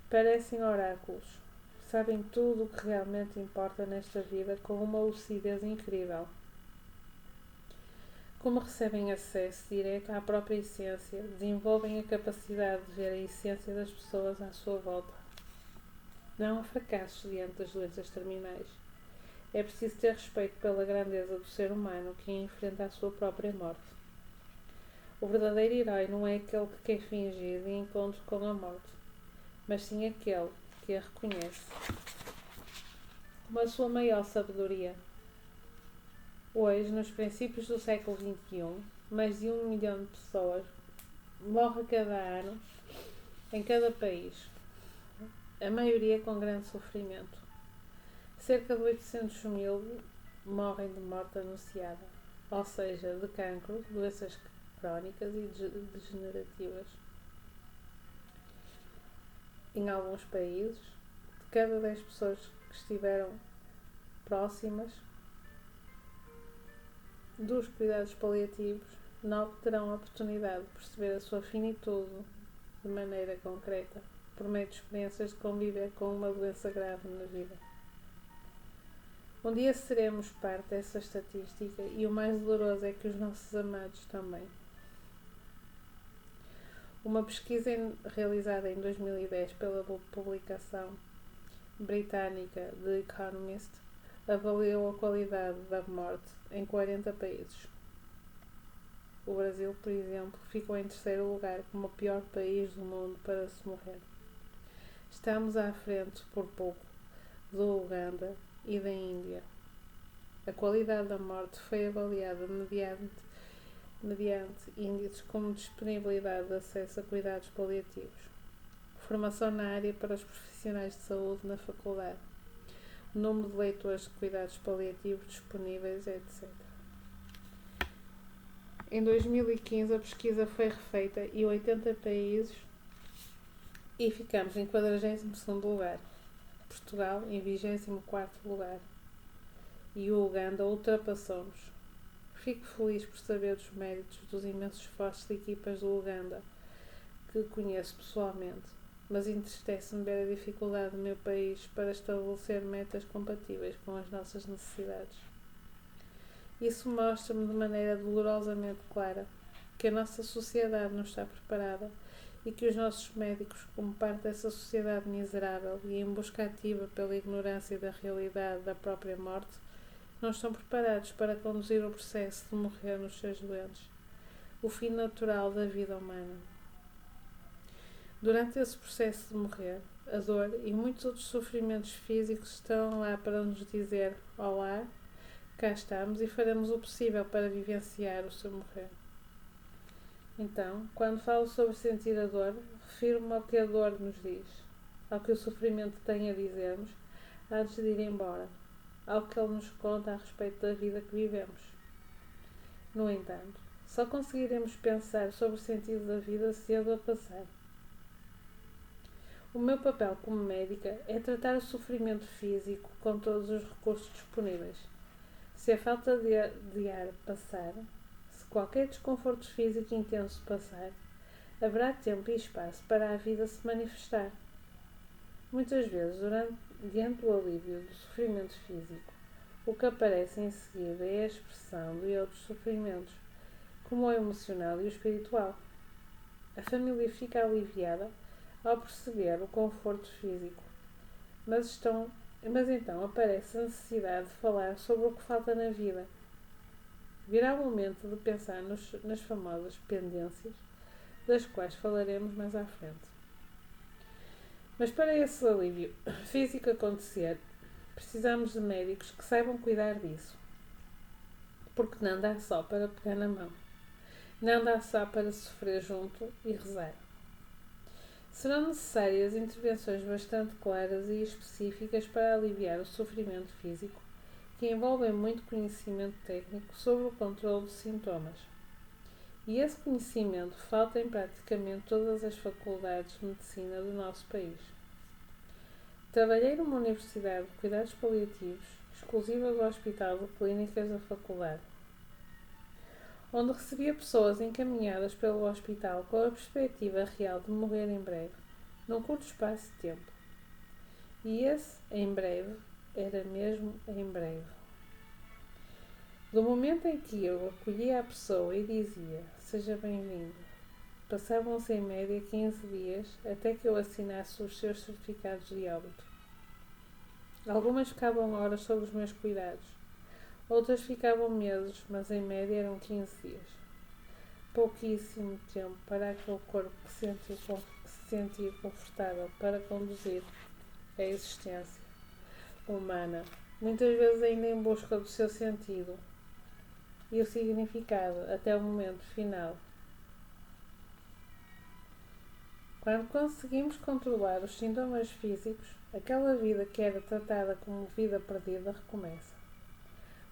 Speaker 1: Parecem oráculos, sabem tudo o que realmente importa nesta vida com uma lucidez incrível. Como recebem acesso direto à própria essência, desenvolvem a capacidade de ver a essência das pessoas à sua volta. Não há fracassos diante das doenças terminais. É preciso ter respeito pela grandeza do ser humano que enfrenta a sua própria morte. O verdadeiro herói não é aquele que quer fingir de encontro com a morte, mas sim aquele que a reconhece como a sua maior sabedoria. Hoje, nos princípios do século XXI, mais de 1 milhão de pessoas morrem cada ano em cada país, a maioria com grande sofrimento. Cerca de 800 mil morrem de morte anunciada, ou seja, de cancro, doenças crónicas e degenerativas. Em alguns países, de cada 10 pessoas que estiveram próximas dos cuidados paliativos, 9 terão a oportunidade de perceber a sua finitude de maneira concreta, por meio de experiências de conviver com uma doença grave na vida. Um dia seremos parte dessa estatística e o mais doloroso é que os nossos amados também. Uma pesquisa realizada em 2010 pela publicação britânica The Economist avaliou a qualidade da morte em 40 países. O Brasil, por exemplo, ficou em terceiro lugar como o pior país do mundo para se morrer. Estamos à frente, por pouco, do Uganda e da Índia. A qualidade da morte foi avaliada mediante índices como disponibilidade de acesso a cuidados paliativos, formação na área para os profissionais de saúde na faculdade, número de leitores de cuidados paliativos disponíveis, etc. Em 2015 a pesquisa foi refeita em 80 países e ficamos em 42º lugar, Portugal em 24º lugar e o Uganda ultrapassou-nos. Fico feliz por saber dos méritos dos imensos esforços de equipas do Uganda, que conheço pessoalmente, mas entristece-me ver a dificuldade do meu país para estabelecer metas compatíveis com as nossas necessidades. Isso mostra-me de maneira dolorosamente clara que a nossa sociedade não está preparada e que os nossos médicos, como parte dessa sociedade miserável e em busca ativa pela ignorância da realidade da própria morte, não estão preparados para conduzir o processo de morrer nos seus doentes, o fim natural da vida humana. Durante esse processo de morrer, a dor e muitos outros sofrimentos físicos estão lá para nos dizer: olá, cá estamos e faremos o possível para vivenciar o seu morrer. Então, quando falo sobre sentir a dor, refiro-me ao que a dor nos diz, ao que o sofrimento tem a dizer-nos antes de ir embora, ao que ele nos conta a respeito da vida que vivemos. No entanto, só conseguiremos pensar sobre o sentido da vida se a dor passar. O meu papel como médica é tratar o sofrimento físico com todos os recursos disponíveis. Se a falta de ar passar, se qualquer desconforto físico intenso passar, haverá tempo e espaço para a vida se manifestar. Muitas vezes, diante do alívio do sofrimento físico, o que aparece em seguida é a expressão de outros sofrimentos, como o emocional e o espiritual. A família fica aliviada ao perceber o conforto físico, mas então aparece a necessidade de falar sobre o que falta na vida. Virá o momento de pensar nas famosas pendências, das quais falaremos mais à frente. Mas para esse alívio físico acontecer, precisamos de médicos que saibam cuidar disso. Porque não dá só para pegar na mão. Não dá só para sofrer junto e rezar. Serão necessárias intervenções bastante claras e específicas para aliviar o sofrimento físico, que envolvem muito conhecimento técnico sobre o controle de sintomas. E esse conhecimento falta em praticamente todas as faculdades de medicina do nosso país. Trabalhei numa universidade de cuidados paliativos, exclusiva do Hospital de Clínicas da Faculdade, onde recebia pessoas encaminhadas pelo hospital com a perspectiva real de morrer em breve, num curto espaço de tempo. E esse, em breve, era mesmo em breve. Do momento em que eu acolhia a pessoa e dizia: seja bem-vindo, passavam-se em média 15 dias até que eu assinasse os seus certificados de óbito. Algumas ficavam horas sob os meus cuidados, outras ficavam meses, mas em média eram 15 dias. Pouquíssimo tempo para aquele corpo que se sentia confortável para conduzir a existência humana, muitas vezes ainda em busca do seu sentido e o significado até o momento final. Quando conseguimos controlar os sintomas físicos, aquela vida que era tratada como vida perdida recomeça.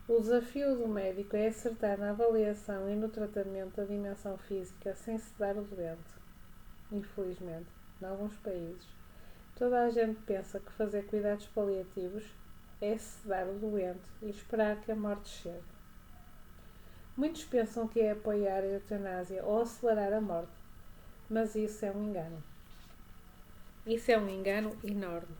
Speaker 1: O desafio do médico é acertar na avaliação e no tratamento da dimensão física sem sedar o doente. Infelizmente, em alguns países, toda a gente pensa que fazer cuidados paliativos é sedar o doente e esperar que a morte chegue. Muitos pensam que é apoiar a eutanásia ou acelerar a morte, mas isso é um engano. Isso é um engano enorme.